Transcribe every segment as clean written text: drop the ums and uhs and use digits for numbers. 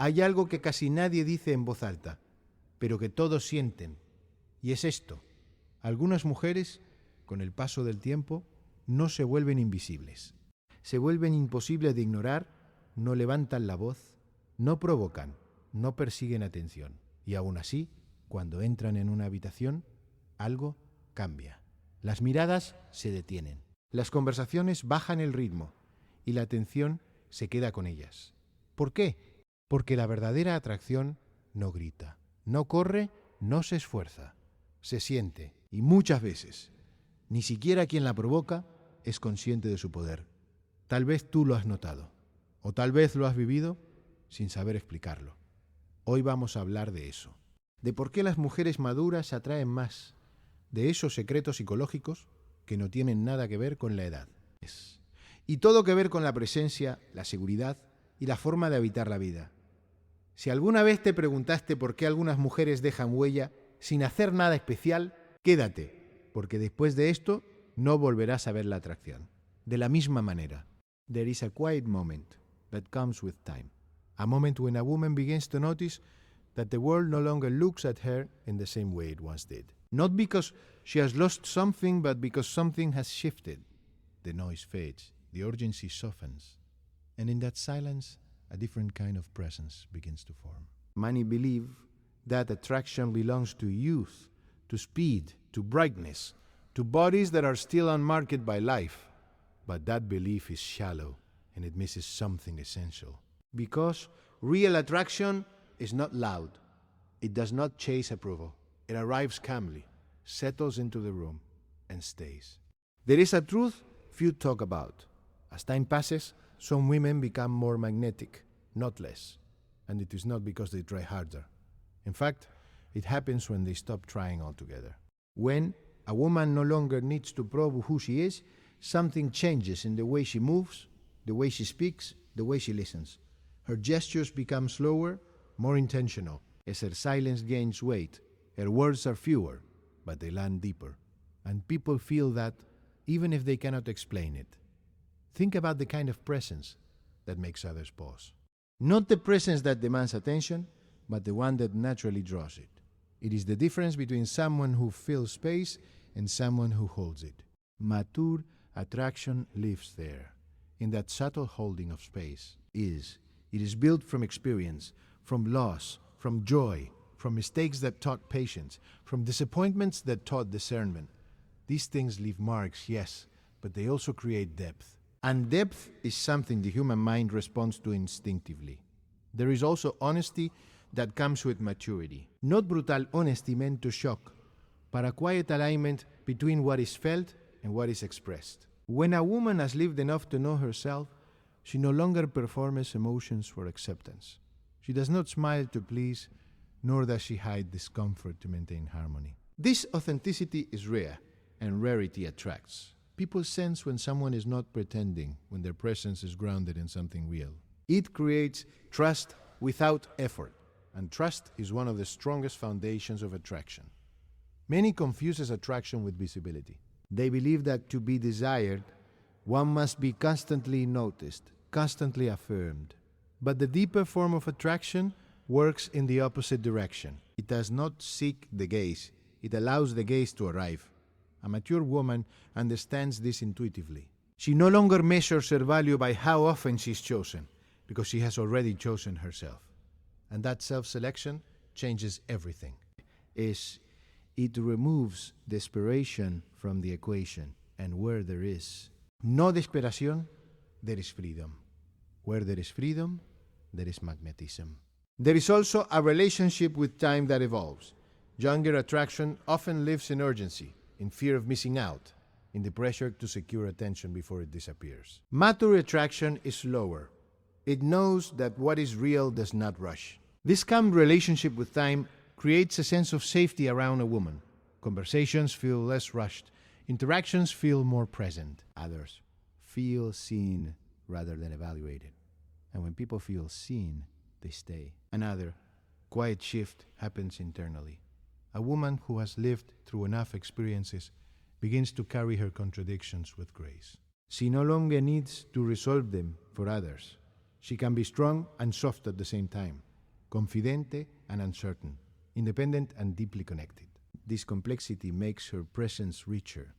Hay algo que casi nadie dice en voz alta, pero que todos sienten, y es esto. Algunas mujeres, con el paso del tiempo, no se vuelven invisibles. Se vuelven imposibles de ignorar, no levantan la voz, no provocan, no persiguen atención. Y aún así, cuando entran en una habitación, algo cambia. Las miradas se detienen. Las conversaciones bajan el ritmo y la atención se queda con ellas. ¿Por qué? Porque la verdadera atracción no grita, no corre, no se esfuerza. Se siente y muchas veces, ni siquiera quien la provoca es consciente de su poder. Tal vez tú lo has notado o tal vez lo has vivido sin saber explicarlo. Hoy vamos a hablar de eso, de por qué las mujeres maduras atraen más, de esos secretos psicológicos que no tienen nada que ver con la edad. Y todo que ver con la presencia, la seguridad y la forma de habitar la vida. Si alguna vez te preguntaste por qué algunas mujeres dejan huella sin hacer nada especial, quédate, porque después de esto no volverás a ver la atracción. De la misma manera, there is a quiet moment that comes with time. A moment when a woman begins to notice that the world no longer looks at her in the same way it once did. Not because she has lost something, but because something has shifted. The noise fades, the urgency softens, and in that silence, a different kind of presence begins to form. Many believe that attraction belongs to youth, to speed, to brightness, to bodies that are still unmarked by life. But that belief is shallow, and it misses something essential. Because real attraction is not loud. It does not chase approval. It arrives calmly, settles into the room, and stays. There is a truth few talk about. As time passes, some women become more magnetic, not less. And it is not because they try harder. In fact, it happens when they stop trying altogether. When a woman no longer needs to probe who she is, something changes in the way she moves, the way she speaks, the way she listens. Her gestures become slower, more intentional. As her silence gains weight, her words are fewer, but they land deeper. And people feel that, even if they cannot explain it. Think about the kind of presence that makes others pause. Not the presence that demands attention, but the one that naturally draws it. It is the difference between someone who fills space and someone who holds it. Mature attraction lives there, in that subtle holding of space. It is built from experience, from loss, from joy, from mistakes that taught patience, from disappointments that taught discernment. These things leave marks, yes, but they also create depth. And depth is something the human mind responds to instinctively. There is also honesty that comes with maturity. Not brutal honesty meant to shock, but a quiet alignment between what is felt and what is expressed. When a woman has lived enough to know herself, she no longer performs emotions for acceptance. She does not smile to please, nor does she hide discomfort to maintain harmony. This authenticity is rare, and rarity attracts. People sense when someone is not pretending, when their presence is grounded in something real. It creates trust without effort, and trust is one of the strongest foundations of attraction. Many confuses attraction with visibility. They believe that to be desired, one must be constantly noticed, constantly affirmed. But the deeper form of attraction works in the opposite direction. It does not seek the gaze, it allows the gaze to arrive. A mature woman understands this intuitively. She no longer measures her value by how often she is chosen, because she has already chosen herself. And that self-selection changes everything. It removes desperation from the equation, and where there is no desperation, there is freedom. Where there is freedom, there is magnetism. There is also a relationship with time that evolves. Younger attraction often lives in urgency, in fear of missing out, in the pressure to secure attention before it disappears. Mature attraction is slower. It knows that what is real does not rush. This calm relationship with time creates a sense of safety around a woman. Conversations feel less rushed. Interactions feel more present. Others feel seen rather than evaluated. And when people feel seen, they stay. Another quiet shift happens internally. A woman who has lived through enough experiences begins to carry her contradictions with grace. She no longer needs to resolve them for others. She can be strong and soft at the same time. confidente and uncertain, independent and deeply connected. This complexity makes her presence richer.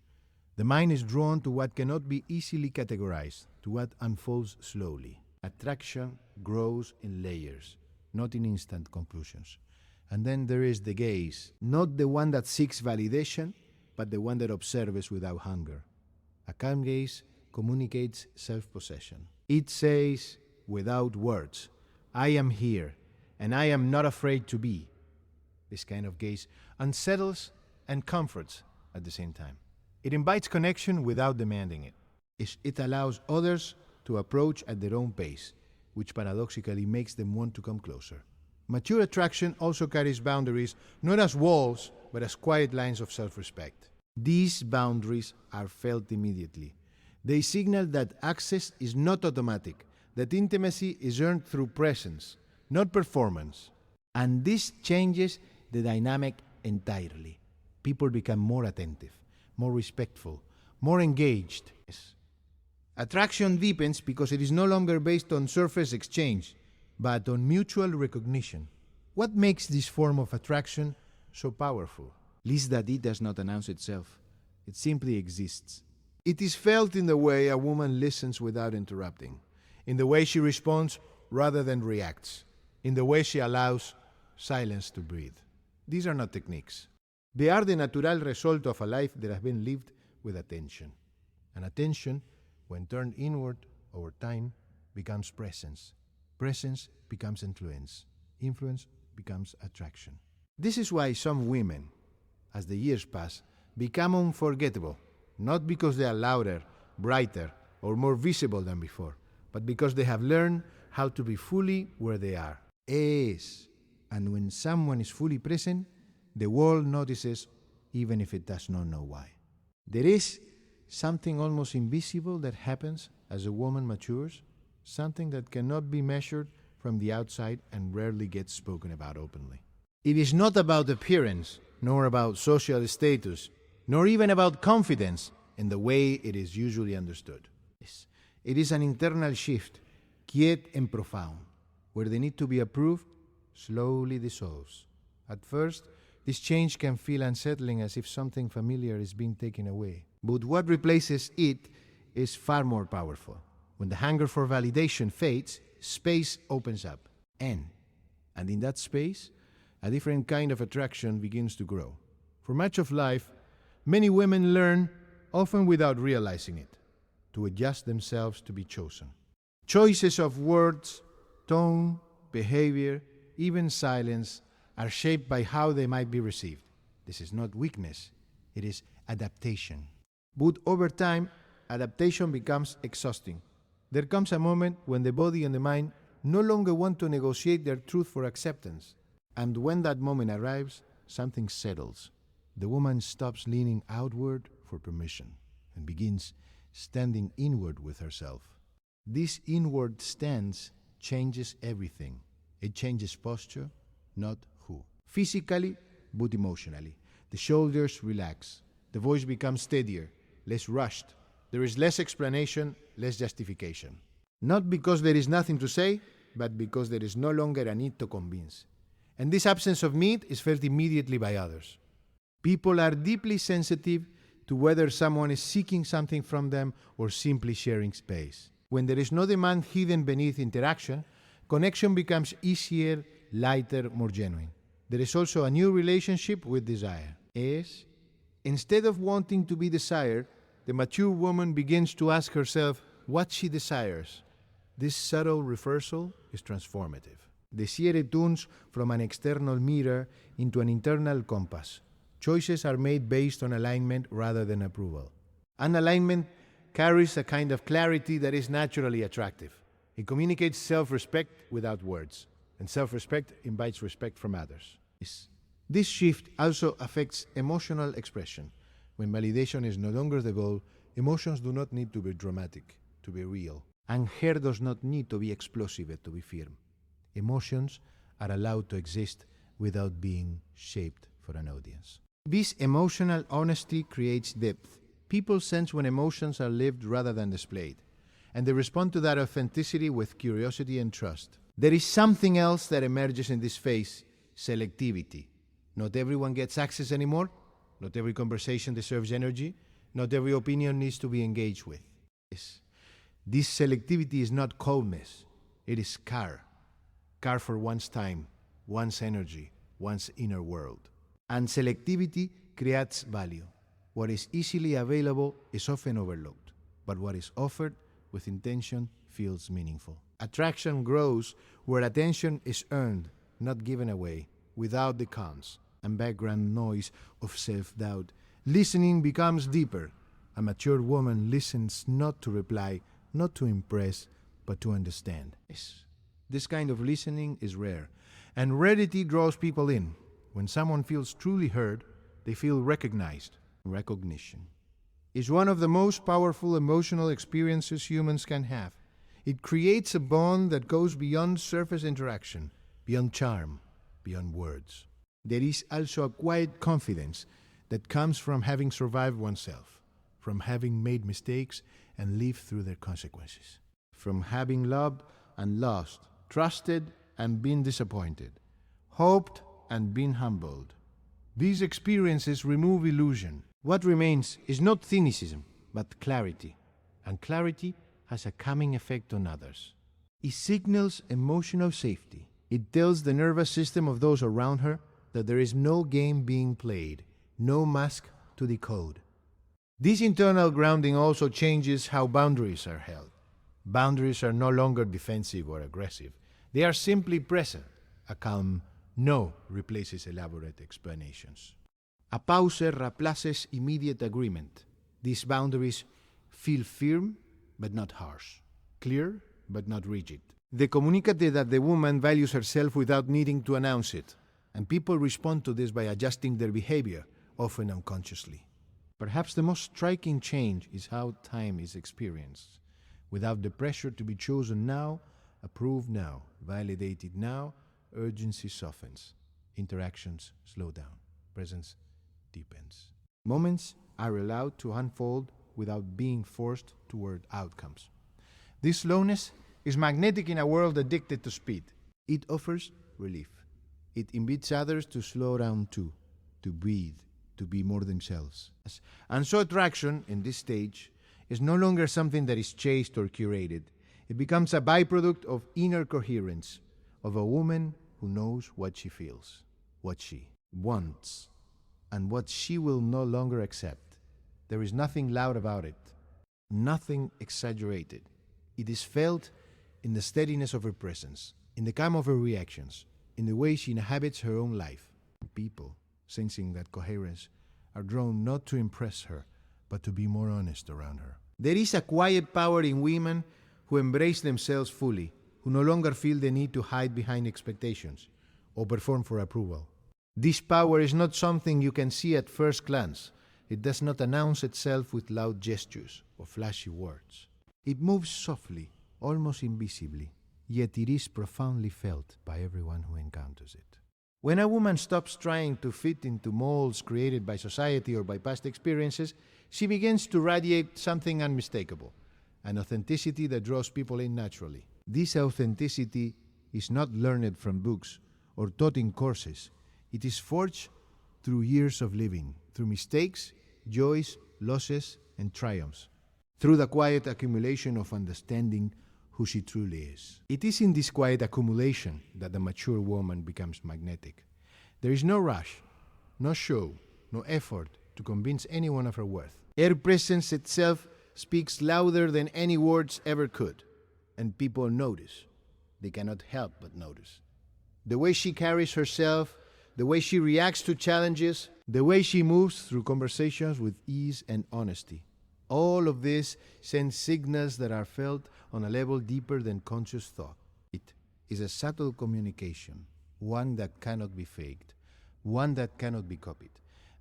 The mind is drawn to what cannot be easily categorized, to what unfolds slowly. Attraction grows in layers, not in instant conclusions. And then there is the gaze, not the one that seeks validation, but the one that observes without hunger. A calm gaze communicates self-possession. It says, without words, I am here, and I am not afraid to be. This kind of gaze unsettles and comforts at the same time. It invites connection without demanding it. It allows others to approach at their own pace, which paradoxically makes them want to come closer. Mature attraction also carries boundaries, not as walls, but as quiet lines of self-respect. These boundaries are felt immediately. They signal that access is not automatic, that intimacy is earned through presence, not performance. And this changes the dynamic entirely. People become more attentive, more respectful, more engaged. Attraction deepens because it is no longer based on surface exchange, but on mutual recognition. What makes this form of attraction so powerful? Least that it does not announce itself. It simply exists. It is felt in the way a woman listens without interrupting, in the way she responds rather than reacts, in the way she allows silence to breathe. These are not techniques. They are the natural result of a life that has been lived with attention. And attention, when turned inward over time, becomes presence. Presence becomes influence. Influence becomes attraction. This is why some women, as the years pass, become unforgettable, not because they are louder, brighter, or more visible than before, but because they have learned how to be fully where they are. And when someone is fully present, the world notices, even if it does not know why. There is something almost invisible that happens as a woman matures, something that cannot be measured from the outside and rarely gets spoken about openly. It is not about appearance, nor about social status, nor even about confidence in the way it is usually understood. It is an internal shift, quiet and profound, where the need to be approved slowly dissolves. At first, this change can feel unsettling, as if something familiar is being taken away. But what replaces it is far more powerful. When the hunger for validation fades, space opens up. And in that space, a different kind of attraction begins to grow. For much of life, many women learn, often without realizing it, to adjust themselves to be chosen. Choices of words, tone, behavior, even silence are shaped by how they might be received. This is not weakness, it is adaptation. But over time, adaptation becomes exhausting. There comes a moment when the body and the mind no longer want to negotiate their truth for acceptance. And when that moment arrives, something settles. The woman stops leaning outward for permission and begins standing inward with herself. This inward stance changes everything. It changes posture, not who. Physically, but emotionally. The shoulders relax. The voice becomes steadier, less rushed. There is less explanation, less justification. Not because there is nothing to say, but because there is no longer a need to convince. And this absence of need is felt immediately by others. People are deeply sensitive to whether someone is seeking something from them or simply sharing space. When there is no demand hidden beneath interaction, connection becomes easier, lighter, more genuine. There is also a new relationship with desire. Instead of wanting to be desired, the mature woman begins to ask herself what she desires. This subtle reversal is transformative. Desire tunes from an external mirror into an internal compass. Choices are made based on alignment rather than approval. An alignment carries a kind of clarity that is naturally attractive. It communicates self-respect without words, and self-respect invites respect from others. This shift also affects emotional expression. When validation is no longer the goal, emotions do not need to be dramatic, to be real. And hair does not need to be explosive to be firm. Emotions are allowed to exist without being shaped for an audience. This emotional honesty creates depth. People sense when emotions are lived rather than displayed, and they respond to that authenticity with curiosity and trust. There is something else that emerges in this phase: selectivity. Not everyone gets access anymore. Not every conversation deserves energy. Not every opinion needs to be engaged with. This selectivity is not coldness. It is care. Care for one's time, one's energy, one's inner world. And selectivity creates value. What is easily available is often overlooked, but what is offered with intention feels meaningful. Attraction grows where attention is earned, not given away, without the cons and background noise of self-doubt. Listening becomes deeper. A mature woman listens not to reply, not to impress, but to understand. This kind of listening is rare, and rarity draws people in. When someone feels truly heard, they feel recognized. Recognition is one of the most powerful emotional experiences humans can have. It creates a bond that goes beyond surface interaction, beyond charm, beyond words. There is also a quiet confidence that comes from having survived oneself, from having made mistakes and lived through their consequences, from having loved and lost, trusted and been disappointed, hoped and been humbled. These experiences remove illusion. What remains is not cynicism, but clarity, and clarity has a calming effect on others. It signals emotional safety. It tells the nervous system of those around her that there is no game being played, no mask to decode. This internal grounding also changes how boundaries are held. Boundaries are no longer defensive or aggressive. They are simply present. A calm no replaces elaborate explanations. A pause replaces immediate agreement. These boundaries feel firm but not harsh, clear but not rigid. They communicate that the woman values herself without needing to announce it, and people respond to this by adjusting their behavior, often unconsciously. Perhaps the most striking change is how time is experienced. Without the pressure to be chosen now, approved now, validated now, urgency softens. Interactions slow down. Presence deepens. Moments are allowed to unfold without being forced toward outcomes. This slowness is magnetic in a world addicted to speed. It offers relief. It invites others to slow down too, to breathe, to be more themselves. And so attraction, in this stage, is no longer something that is chased or curated. It becomes a byproduct of inner coherence, of a woman who knows what she feels, what she wants, and what she will no longer accept. There is nothing loud about it, nothing exaggerated. It is felt in the steadiness of her presence, in the calm of her reactions, in the way she inhabits her own life. People, sensing that coherence, are drawn not to impress her, but to be more honest around her. There is a quiet power in women who embrace themselves fully, who no longer feel the need to hide behind expectations or perform for approval. This power is not something you can see at first glance. It does not announce itself with loud gestures or flashy words. It moves softly, almost invisibly, yet it is profoundly felt by everyone who encounters it. When a woman stops trying to fit into molds created by society or by past experiences, she begins to radiate something unmistakable, an authenticity that draws people in naturally. This authenticity is not learned from books or taught in courses. It is forged through years of living, through mistakes, joys, losses, and triumphs, through the quiet accumulation of understanding who she truly is. It is in this quiet accumulation that the mature woman becomes magnetic. There is no rush, no show, no effort to convince anyone of her worth. Her presence itself speaks louder than any words ever could, and people notice. They cannot help but notice. The way she carries herself, the way she reacts to challenges, the way she moves through conversations with ease and honesty. All of this sends signals that are felt on a level deeper than conscious thought. It is a subtle communication, one that cannot be faked, one that cannot be copied.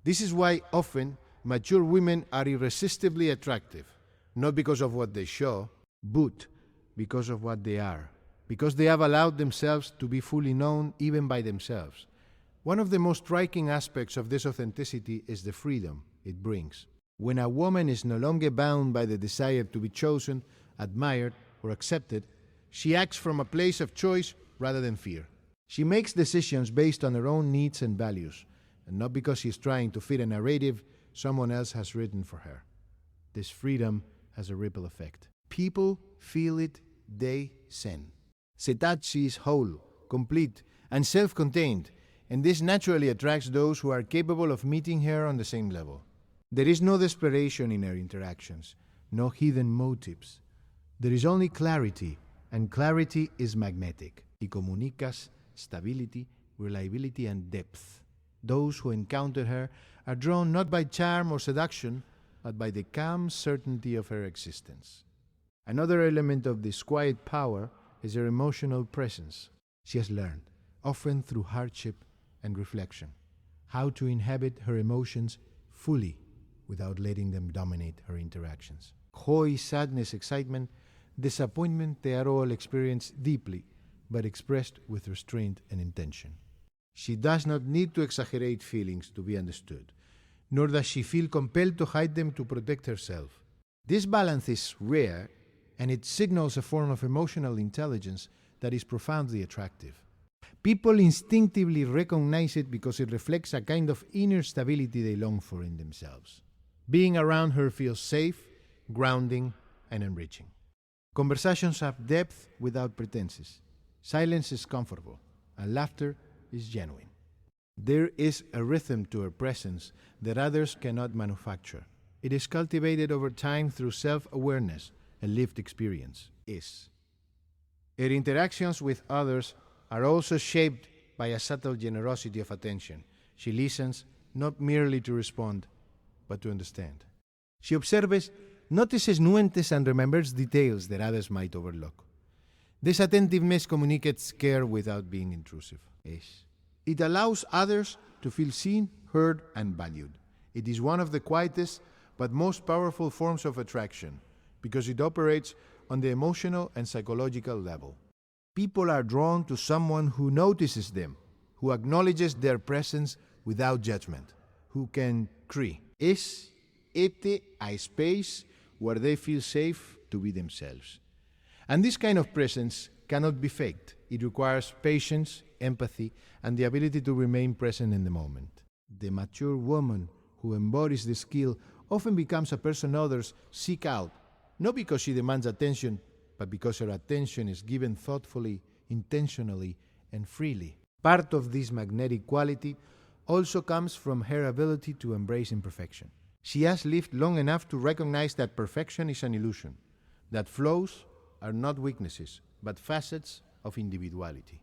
This is why often mature women are irresistibly attractive, not because of what they show, but because of what they are, because they have allowed themselves to be fully known even by themselves. One of the most striking aspects of this authenticity is the freedom it brings. When a woman is no longer bound by the desire to be chosen, admired, or accepted, she acts from a place of choice rather than fear. She makes decisions based on her own needs and values, and not because she's trying to fit a narrative someone else has written for her. This freedom has a ripple effect. People feel it, they sense. Se touch she is whole, complete, and self-contained, and this naturally attracts those who are capable of meeting her on the same level. There is no desperation in her interactions, no hidden motives. There is only clarity, and clarity is magnetic. Y comunicas stability, reliability, and depth. Those who encounter her are drawn not by charm or seduction, but by the calm certainty of her existence. Another element of this quiet power is her emotional presence. She has learned, often through hardship and reflection, how to inhabit her emotions fully without letting them dominate her interactions. Joy, sadness, excitement, disappointment, they are all experienced deeply, but expressed with restraint and intention. She does not need to exaggerate feelings to be understood, nor does she feel compelled to hide them to protect herself. This balance is rare, and it signals a form of emotional intelligence that is profoundly attractive. People instinctively recognize it because it reflects a kind of inner stability they long for in themselves. Being around her feels safe, grounding, and enriching. Conversations have depth without pretenses. Silence is comfortable, and laughter is genuine. There is a rhythm to her presence that others cannot manufacture. It is cultivated over time through self-awareness and lived experience. Her interactions with others are also shaped by a subtle generosity of attention. She listens not merely to respond, but to understand. She observes, notices nuances, and remembers details that others might overlook. This attentiveness communicates care without being intrusive. It allows others to feel seen, heard, and valued. It is one of the quietest but most powerful forms of attraction because it operates on the emotional and psychological level. People are drawn to someone who notices them, who acknowledges their presence without judgment, who can create a space where they feel safe to be themselves. And this kind of presence cannot be faked. It requires patience, empathy, and the ability to remain present in the moment. The mature woman who embodies this skill often becomes a person others seek out, not because she demands attention, but because her attention is given thoughtfully, intentionally, and freely. Part of this magnetic quality also comes from her ability to embrace imperfection. She has lived long enough to recognize that perfection is an illusion, that flaws are not weaknesses, but facets of individuality.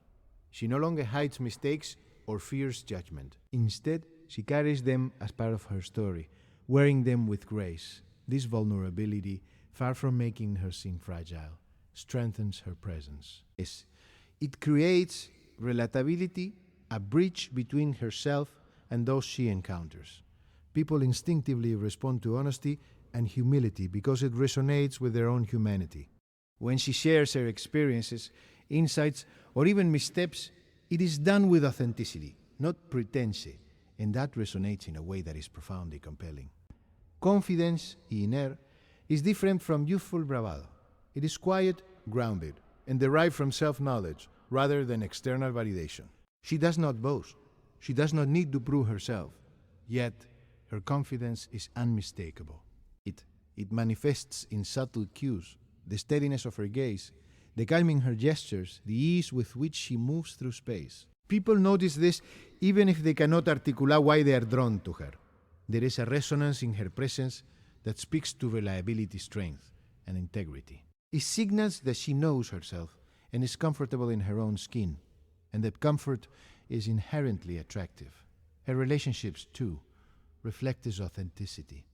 She no longer hides mistakes or fears judgment. Instead, she carries them as part of her story, wearing them with grace. This vulnerability, far from making her seem fragile, strengthens her presence. It creates relatability, a bridge between herself and those she encounters. People instinctively respond to honesty and humility because it resonates with their own humanity. When she shares her experiences, insights, or even missteps, it is done with authenticity, not pretense, and that resonates in a way that is profoundly compelling. Confidence in her is different from youthful bravado. It is quiet, grounded, and derived from self-knowledge rather than external validation. She does not boast. She does not need to prove herself. Yet, her confidence is unmistakable. It manifests in subtle cues, the steadiness of her gaze, the calm in her gestures, the ease with which she moves through space. People notice this even if they cannot articulate why they are drawn to her. There is a resonance in her presence that speaks to reliability, strength, and integrity. It signals that she knows herself and is comfortable in her own skin, and that comfort is inherently attractive. Her relationships, too, reflect this authenticity.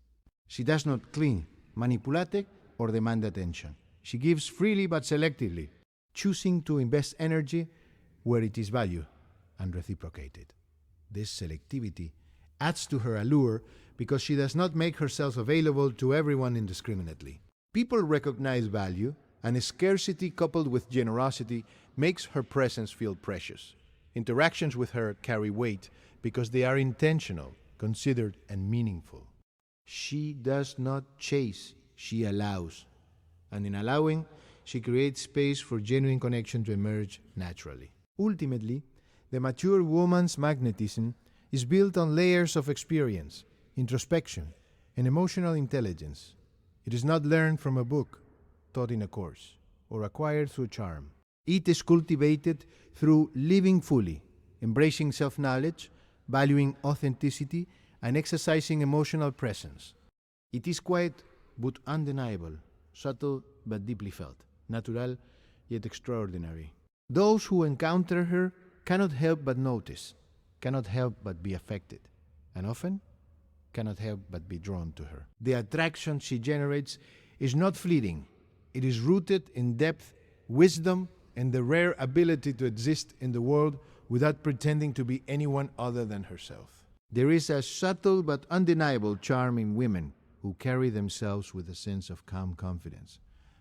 She does not cling, manipulate, or demand attention. She gives freely but selectively, choosing to invest energy where it is valued and reciprocated. This selectivity adds to her allure because she does not make herself available to everyone indiscriminately. People recognize value, and scarcity coupled with generosity makes her presence feel precious. Interactions with her carry weight because they are intentional, considered, and meaningful. She does not chase, she allows. And in allowing, she creates space for genuine connection to emerge naturally. Ultimately, the mature woman's magnetism is built on layers of experience, introspection, and emotional intelligence. It is not learned from a book, taught in a course, or acquired through charm. It is cultivated through living fully, embracing self-knowledge, valuing authenticity, and exercising emotional presence. It is quiet but undeniable, subtle but deeply felt, natural yet extraordinary. Those who encounter her cannot help but notice, cannot help but be affected, and often cannot help but be drawn to her. The attraction she generates is not fleeting. It is rooted in depth, wisdom, and the rare ability to exist in the world without pretending to be anyone other than herself. There is a subtle but undeniable charm in women who carry themselves with a sense of calm confidence,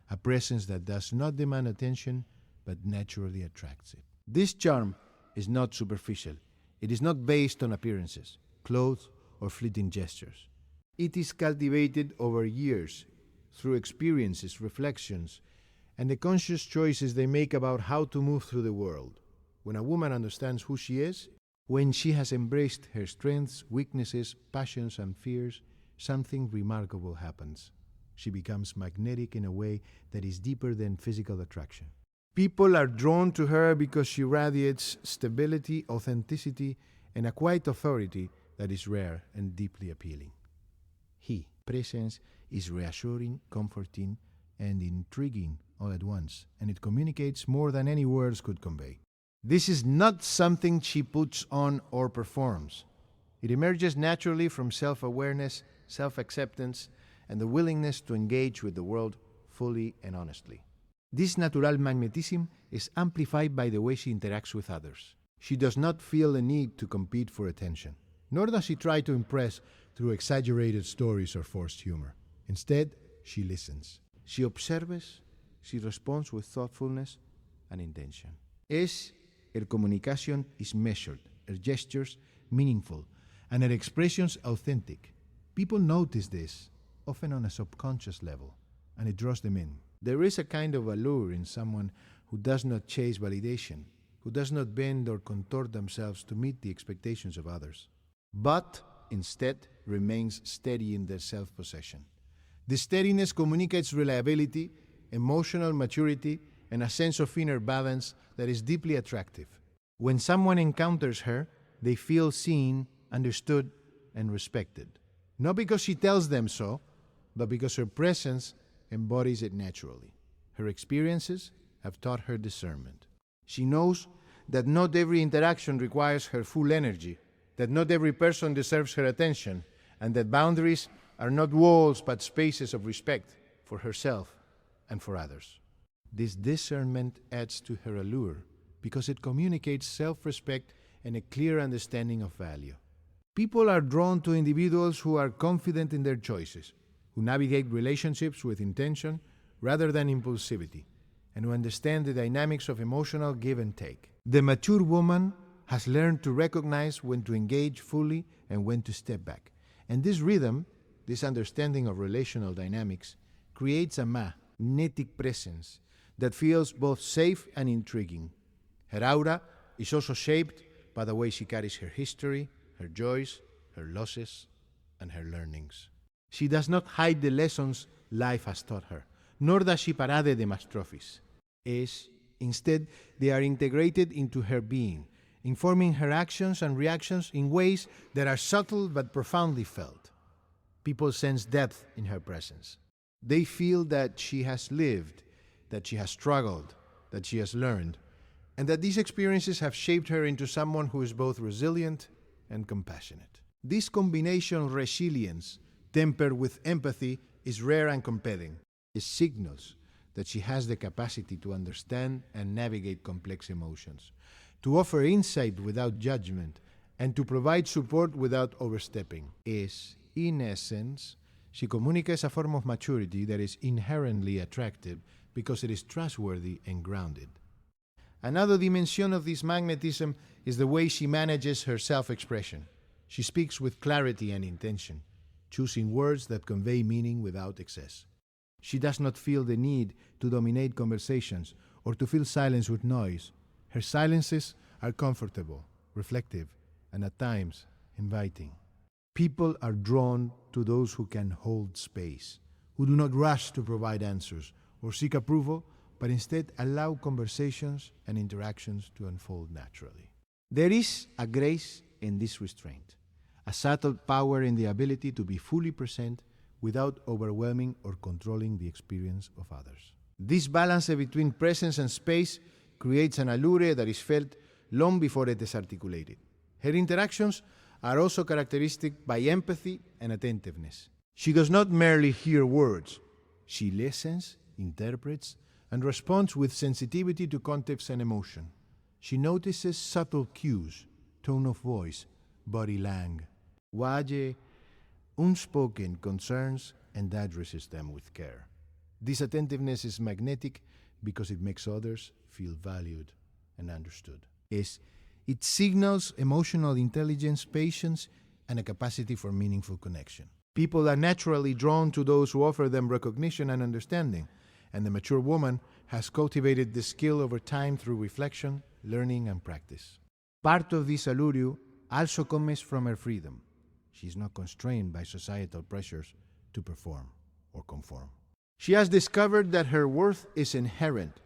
a presence that does not demand attention but naturally attracts it. This charm is not superficial. It is not based on appearances, clothes, or fleeting gestures. It is cultivated over years through experiences, reflections, and the conscious choices they make about how to move through the world. When a woman understands who she is, when she has embraced her strengths, weaknesses, passions, and fears, something remarkable happens. She becomes magnetic in a way that is deeper than physical attraction. People are drawn to her because she radiates stability, authenticity, and a quiet authority that is rare and deeply appealing. Presence, is reassuring, comforting, and intriguing all at once, and it communicates more than any words could convey. This is not something she puts on or performs. It emerges naturally from self-awareness, self-acceptance, and the willingness to engage with the world fully and honestly. This natural magnetism is amplified by the way she interacts with others. She does not feel the need to compete for attention, nor does she try to impress through exaggerated stories or forced humor. Instead, she listens. She observes, she responds with thoughtfulness and intention. Her communication is measured, her gestures meaningful, and her expressions authentic. People notice this, often on a subconscious level, and it draws them in. There is a kind of allure in someone who does not chase validation, who does not bend or contort themselves to meet the expectations of others, but instead remains steady in their self-possession. This steadiness communicates reliability, emotional maturity, and a sense of inner balance that is deeply attractive. When someone encounters her, they feel seen, understood, and respected. Not because she tells them so, but because her presence embodies it naturally. Her experiences have taught her discernment. She knows that not every interaction requires her full energy, that not every person deserves her attention, and that boundaries are not walls but spaces of respect for herself and for others. This discernment adds to her allure because it communicates self-respect and a clear understanding of value. People are drawn to individuals who are confident in their choices, who navigate relationships with intention rather than impulsivity, and who understand the dynamics of emotional give and take. The mature woman has learned to recognize when to engage fully and when to step back. And this rhythm, this understanding of relational dynamics, creates a magnetic presence that feels both safe and intriguing. Her aura is also shaped by the way she carries her history, her joys, her losses, and her learnings. She does not hide the lessons life has taught her, nor does she parade them as trophies. Instead, they are integrated into her being, informing her actions and reactions in ways that are subtle but profoundly felt. People sense depth in her presence. They feel that she has lived, that she has struggled, that she has learned, and that these experiences have shaped her into someone who is both resilient and compassionate. This combination of resilience, tempered with empathy, is rare and compelling. It signals that she has the capacity to understand and navigate complex emotions, to offer insight without judgment, and to provide support without overstepping. In essence, she communicates a form of maturity that is inherently attractive because it is trustworthy and grounded. Another dimension of this magnetism is the way she manages her self-expression. She speaks with clarity and intention, choosing words that convey meaning without excess. She does not feel the need to dominate conversations or to fill silence with noise. Her silences are comfortable, reflective, and at times inviting. People are drawn to those who can hold space, who do not rush to provide answers or seek approval, but instead allow conversations and interactions to unfold naturally. There is a grace in this restraint, a subtle power in the ability to be fully present without overwhelming or controlling the experience of others. This balance between presence and space creates an allure that is felt long before it is articulated. Her interactions are also characteristic by empathy and attentiveness. She does not merely hear words. She listens, interprets, and responds with sensitivity to context and emotion. She notices subtle cues, tone of voice, body language, vague, unspoken concerns, and addresses them with care. This attentiveness is magnetic because it makes others feel valued and understood. It signals emotional intelligence, patience, and a capacity for meaningful connection. People are naturally drawn to those who offer them recognition and understanding, and the mature woman has cultivated this skill over time through reflection, learning, and practice. Part of this allure also comes from her freedom. She is not constrained by societal pressures to perform or conform. She has discovered that her worth is inherent,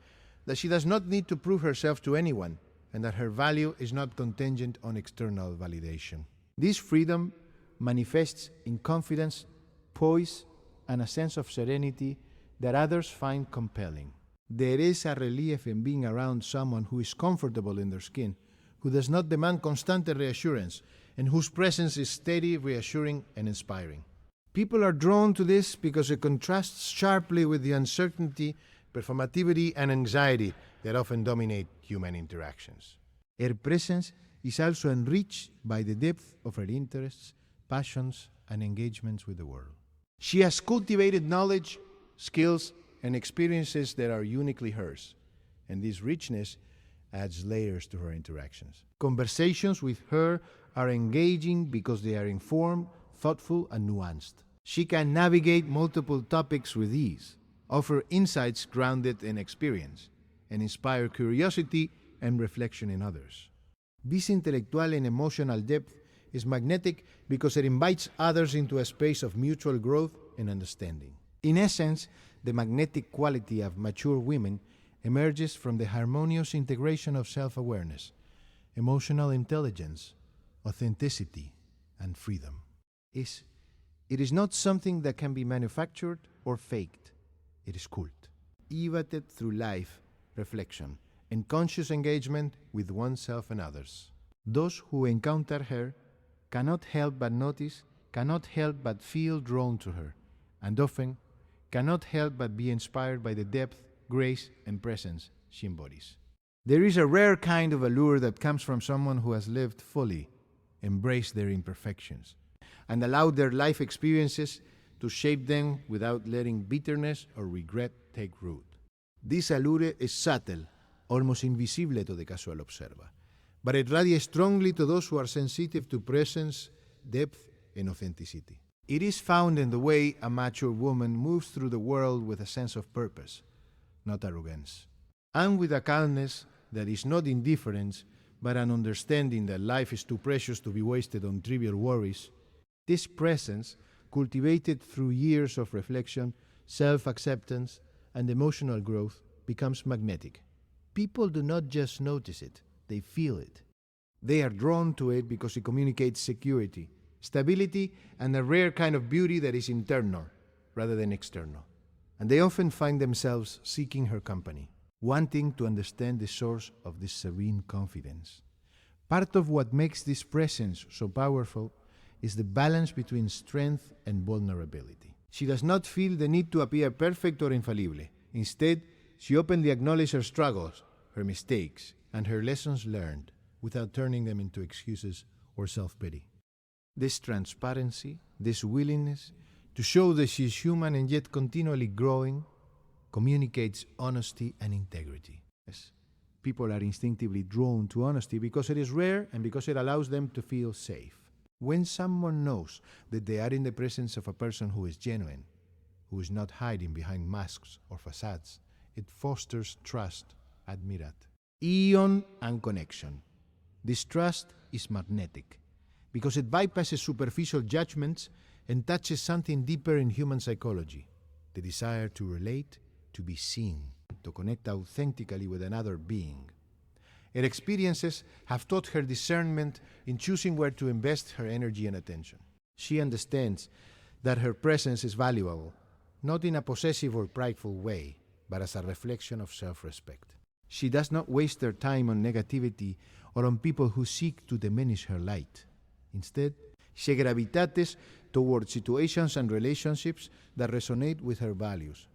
that she does not need to prove herself to anyone, and that her value is not contingent on external validation. This freedom manifests in confidence, poise, and a sense of serenity that others find compelling. There is a relief in being around someone who is comfortable in their skin, who does not demand constant reassurance, and whose presence is steady, reassuring, and inspiring. People are drawn to this because it contrasts sharply with the uncertainty, performativity, and anxiety that often dominate human interactions. Her presence is also enriched by the depth of her interests, passions, and engagements with the world. She has cultivated knowledge, skills, and experiences that are uniquely hers, and this richness adds layers to her interactions. Conversations with her are engaging because they are informed, thoughtful, and nuanced. She can navigate multiple topics with ease, offer insights grounded in experience, and inspire curiosity and reflection in others. This intellectual and emotional depth is magnetic because it invites others into a space of mutual growth and understanding. In essence, the magnetic quality of mature women emerges from the harmonious integration of self-awareness, emotional intelligence, authenticity, and freedom. It is not something that can be manufactured or faked. It is cultivated through life, reflection, and conscious engagement with oneself and others. Those who encounter her cannot help but notice, cannot help but feel drawn to her, and often cannot help but be inspired by the depth, grace, and presence she embodies. There is a rare kind of allure that comes from someone who has lived fully, embraced their imperfections, and allowed their life experiences to shape them without letting bitterness or regret take root. This allure is subtle, almost invisible to the casual observer, but it radiates strongly to those who are sensitive to presence, depth, and authenticity. It is found in the way a mature woman moves through the world with a sense of purpose, not arrogance, and with a calmness that is not indifference, but an understanding that life is too precious to be wasted on trivial worries. This presence, cultivated through years of reflection, self-acceptance, and emotional growth, becomes magnetic. People do not just notice it, they feel it. They are drawn to it because it communicates security, stability, and a rare kind of beauty that is internal rather than external. And they often find themselves seeking her company, wanting to understand the source of this serene confidence. Part of what makes this presence so powerful is the balance between strength and vulnerability. She does not feel the need to appear perfect or infallible. Instead, she openly acknowledges her struggles, her mistakes, and her lessons learned without turning them into excuses or self-pity. This transparency, this willingness to show that she is human and yet continually growing, communicates honesty and integrity. Yes, people are instinctively drawn to honesty because it is rare and because it allows them to feel safe. When someone knows that they are in the presence of a person who is genuine, who is not hiding behind masks or facades, it fosters trust, admirat, Ion and connection. This trust is magnetic because it bypasses superficial judgments and touches something deeper in human psychology, the desire to relate, to be seen, to connect authentically with another being. Her experiences have taught her discernment in choosing where to invest her energy and attention. She understands that her presence is valuable, not in a possessive or prideful way, but as a reflection of self-respect. She does not waste her time on negativity or on people who seek to diminish her light. Instead, she gravitates toward situations and relationships that resonate with her values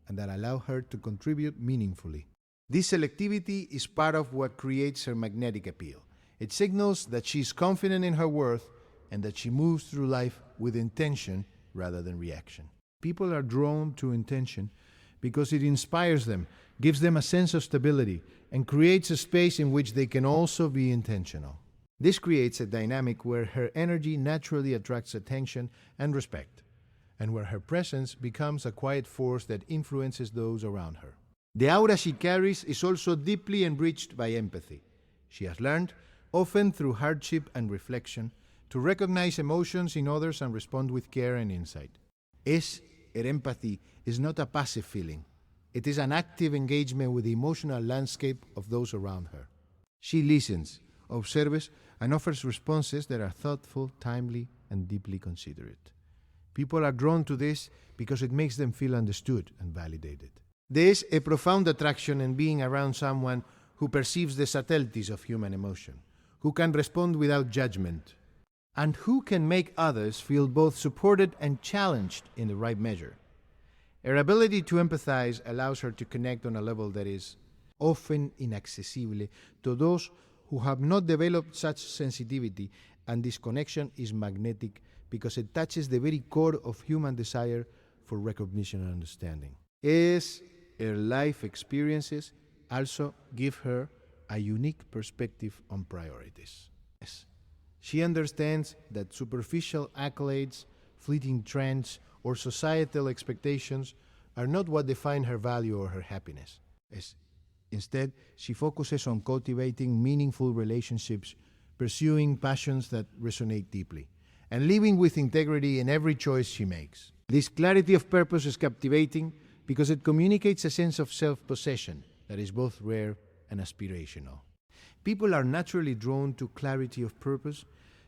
and that allow her to contribute meaningfully. This selectivity is part of what creates her magnetic appeal. It signals that she is confident in her worth and that she moves through life with intention rather than reaction. People are drawn to intention because it inspires them, gives them a sense of stability, and creates a space in which they can also be intentional. This creates a dynamic where her energy naturally attracts attention and respect, and where her presence becomes a quiet force that influences those around her. The aura she carries is also deeply enriched by empathy. She has learned, often through hardship and reflection, to recognize emotions in others and respond with care and insight. Her empathy is not a passive feeling. It is an active engagement with the emotional landscape of those around her. She listens, observes, and offers responses that are thoughtful, timely, and deeply considerate. People are drawn to this because it makes them feel understood and validated. There is a profound attraction in being around someone who perceives the subtleties of human emotion, who can respond without judgment, and who can make others feel both supported and challenged in the right measure. Her ability to empathize allows her to connect on a level that is often inaccessible to those who have not developed such sensitivity, and this connection is magnetic because it touches the very core of human desire for recognition and understanding. Her life experiences also give her a unique perspective on priorities. She understands that superficial accolades, fleeting trends, or societal expectations are not what define her value or her happiness. Instead, she focuses on cultivating meaningful relationships, pursuing passions that resonate deeply, and living with integrity in every choice she makes. This clarity of purpose is captivating because it communicates a sense of self-possession that is both rare and aspirational. People are naturally drawn to clarity of purpose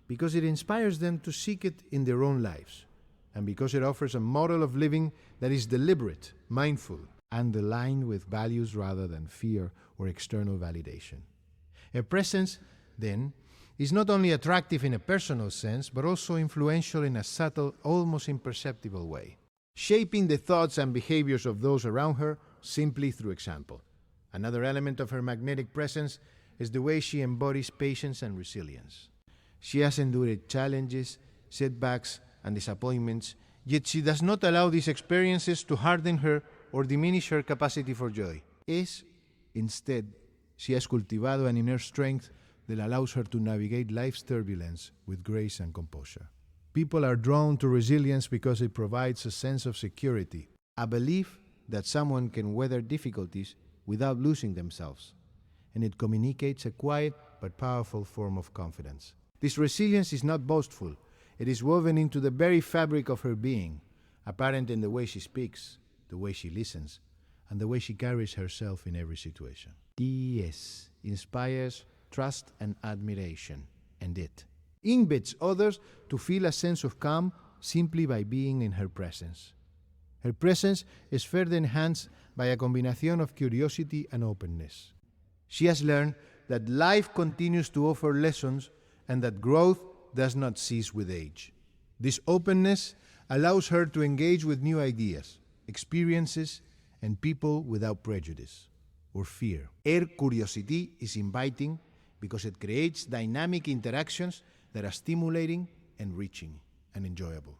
because it inspires them to seek it in their own lives, and because it offers a model of living that is deliberate, mindful, and aligned with values rather than fear or external validation. Her presence, then, is not only attractive in a personal sense, but also influential in a subtle, almost imperceptible way, shaping the thoughts and behaviors of those around her simply through example. Another element of her magnetic presence is the way she embodies patience and resilience. She has endured challenges, setbacks, and disappointments, yet she does not allow these experiences to harden her or diminish her capacity for joy. Instead, she has cultivado an inner strength that allows her to navigate life's turbulence with grace and composure. People are drawn to resilience because it provides a sense of security, a belief that someone can weather difficulties without losing themselves, and it communicates a quiet but powerful form of confidence. This resilience is not boastful. It is woven into the very fabric of her being, apparent in the way she speaks, the way she listens, and the way she carries herself in every situation. T.S. inspires trust and admiration, and it embeds others to feel a sense of calm simply by being in her presence. Her presence is further enhanced by a combination of curiosity and openness. She has learned that life continues to offer lessons and that growth does not cease with age. This openness allows her to engage with new ideas, experiences, and people without prejudice or fear. Her curiosity is inviting because it creates dynamic interactions that are stimulating, enriching, and enjoyable.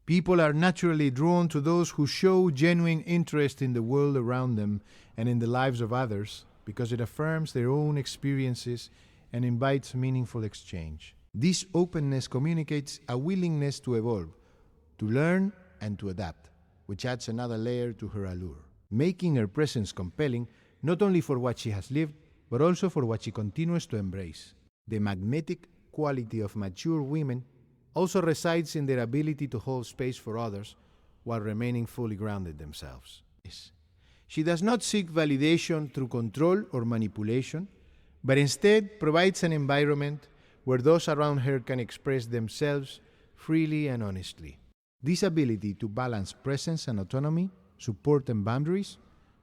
People are naturally drawn to those who show genuine interest in the world around them and in the lives of others because it affirms their own experiences and invites meaningful exchange. This openness communicates a willingness to evolve, to learn, and to adapt, which adds another layer to her allure, making her presence compelling not only for what she has lived, but also for what she continues to embrace. The magnetic quality of mature women also resides in their ability to hold space for others while remaining fully grounded themselves. She does not seek validation through control or manipulation, but instead provides an environment where those around her can express themselves freely and honestly. This ability to balance presence and autonomy, support and boundaries,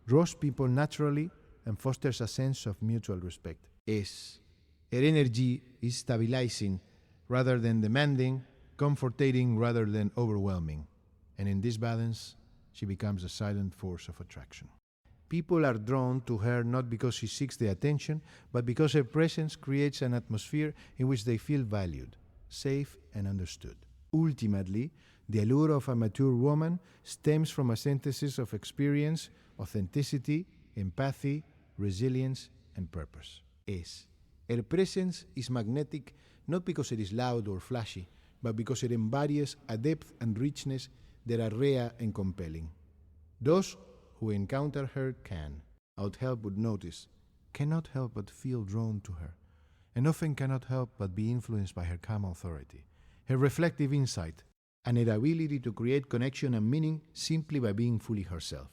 draws people naturally and fosters a sense of mutual respect. Her energy is stabilizing rather than demanding, comforting rather than overwhelming. And in this balance, she becomes a silent force of attraction. People are drawn to her not because she seeks the attention, but because her presence creates an atmosphere in which they feel valued, safe, and understood. Ultimately, the allure of a mature woman stems from a synthesis of experience, authenticity, empathy, resilience, and purpose. Her presence is magnetic not because it is loud or flashy, but because it embodies a depth and richness that are rare and compelling. Those who encounter her can, without help would notice, cannot help but feel drawn to her, and often cannot help but be influenced by her calm authority, her reflective insight, and her ability to create connection and meaning simply by being fully herself.